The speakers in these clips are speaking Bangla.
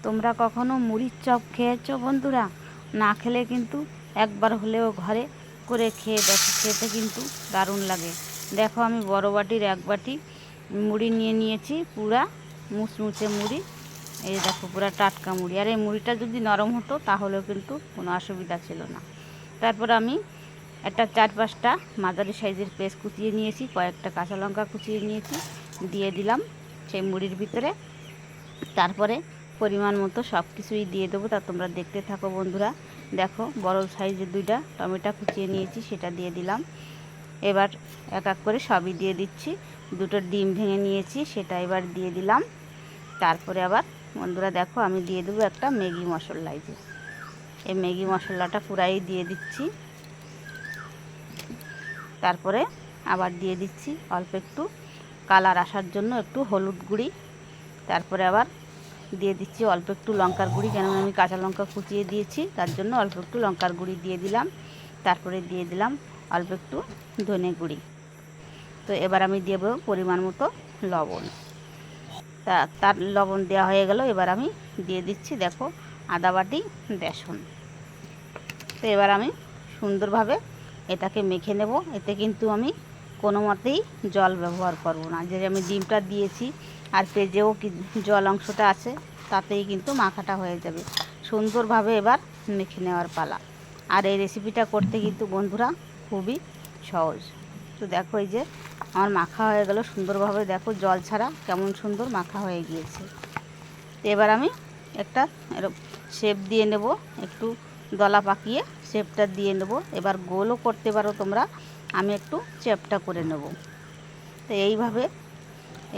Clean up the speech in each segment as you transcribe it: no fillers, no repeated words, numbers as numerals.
তোমরা কখনো মুড়ির চপ খেয়েছো বন্ধুরা? না খেলে কিন্তু একবার হলেও ঘরে করে খেয়ে দেখো, খেতে কিন্তু দারুণ লাগে। দেখো আমি বড় বাটির এক বাটি মুড়ি নিয়ে নিয়েছি, পুরা মুচমুচে মুড়ি। এই দেখো পুরা টাটকা মুড়ি। আর এই মুড়িটা যদি নরম হতো তাহলেও কিন্তু কোনো অসুবিধা ছিল না। তারপর আমি একটা 4-5টা মাঝারি সাইজের পেঁয়াজ কুচিয়ে নিয়েছি, কয়েকটা কাঁচা লঙ্কা কুচিয়ে নিয়েছি, দিয়ে দিলাম সেই মুড়ির ভিতরে। তারপরে পরিমাণ মতো সব কিছুই দিয়ে দেবো, তা তোমরা দেখতে থাকো বন্ধুরা। দেখো বড় সাইজের 2টা টমেটো কুচিয়ে নিয়েছি, সেটা দিয়ে দিলাম। এবার এক এক করে সবই দিয়ে দিচ্ছি। 2টো ডিম ভেঙে নিয়েছি, সেটা এবার দিয়ে দিলাম। তারপরে আবার বন্ধুরা দেখো আমি দিয়ে দেবো একটা ম্যাগি মশলা। এই ম্যাগি মশলাটা পুরাই দিয়ে দিচ্ছি। তারপরে আবার দিয়ে দিচ্ছি অল্প একটু কালার আসার জন্য একটু হলুদ গুঁড়ি। তারপরে আবার দিয়ে দিচ্ছি অল্প একটু লঙ্কার গুঁড়ি, কেননা আমি কাঁচা লঙ্কা কুচিয়ে দিয়েছি, তার জন্য অল্প একটু লঙ্কার গুঁড়ি দিয়ে দিলাম। তারপরে দিয়ে দিলাম অল্প একটু ধনে গুঁড়ি। তো এবার আমি দেব পরিমাণ মতো লবণ। তার লবণ দেওয়া হয়ে গেল। এবার আমি দিয়ে দিচ্ছি দেখো আদা বাটি বেসন। তো এবার আমি সুন্দরভাবে এটাকে মেখে নেব। এতে কিন্তু আমি কোনো মতেই জল ব্যবহার করব না। যে আমি ডিমটা দিয়েছি আর পেঁয়াজেও জল অংশটা আছে, তাতেই কিন্তু মাখাটা হয়ে যাবে। সুন্দরভাবে এবার মেখে নেওয়ার পালা। আর এই রেসিপিটা করতে কিন্তু বন্ধুরা খুবই সহজ। তো দেখো এই যে আমার মাখা হয়ে গেল সুন্দরভাবে, দেখো জল ছাড়া কেমন সুন্দর মাখা হয়ে গিয়েছে। তো এবার আমি একটা শেপ দিয়ে নেব, একটু দলা পাকিয়ে শেপটা দিয়ে নেব। এবার গোলও করতে পারো তোমরা, আমি একটু চ্যাপটা করে নেব। তো এইভাবে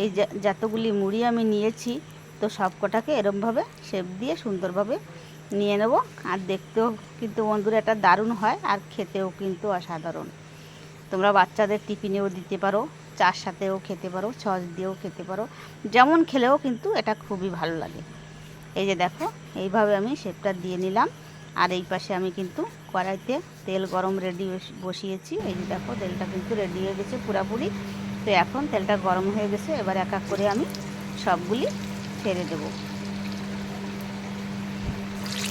এই যতগুলি মুড়ি আমি নিয়েছি, তো সব কটাকে এরমভাবে শেপ দিয়ে সুন্দরভাবে নিয়ে নেব। আর দেখতেও কিন্তু বন্ধুরা এটা দারুণ হয়, আর খেতেও কিন্তু অসাধারণ। তোমরা বাচ্চাদের টিফিনেও দিতে পারো, চার সাথেও খেতে পারো, সস দিয়েও খেতে পারো, যেমন খেলেও কিন্তু এটা খুবই ভালো লাগে। এই যে দেখো এইভাবে আমি শেপটা দিয়ে নিলাম। আর এই পাশে আমি কিন্তু কড়াইতে তেল গরম রেডি বসিয়েছি। এই যে দেখো তেলটা কিন্তু রেডি হয়ে গেছে পুরাপুরি। তো এখন তেলটা গরম হয়ে গেছে, এবার এক এক করে আমি সবগুলি ছেড়ে দেব।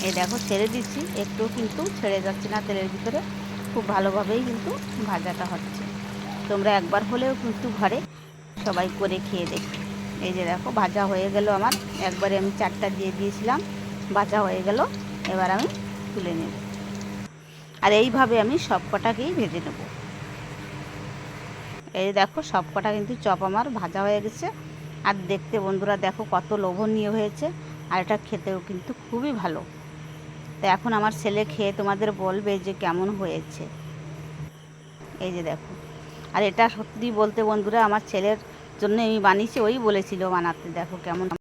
এই দেখো ছেড়ে দিচ্ছি, একটু কিন্তু ছেড়ে যাচ্ছে না তেলের ভিতরে, খুব ভালোভাবেই কিন্তু ভাজাটা হচ্ছে। তোমরা একবার হলেও কিন্তু ঘরে সবাই করে খেয়ে দেখো। এই যে দেখো ভাজা হয়ে গেল আমার, একবারে আমি 4টা দিয়ে দিয়েছিলাম, ভাজা হয়ে গেল। এবার আমি তুলে নেব। আর এইভাবে আমি সব কটাকেই ভেজে নেব। এই দেখো সব কটা কিন্তু চপ আমার ভাজা হয়ে গেছে। আর দেখতে বন্ধুরা দেখো কত লোভনীয় হয়েছে, আর এটা খেতেও কিন্তু খুবই ভালো। তো এখন আমার ছেলে খেয়ে তোমাদের বলবে যে কেমন হয়েছে। এই যে দেখো, আর এটা সত্যি বলতে বন্ধুরা আমার ছেলের জন্য আমি বানিয়েছি, ওই বলেছিল বানাতে। দেখো কেমন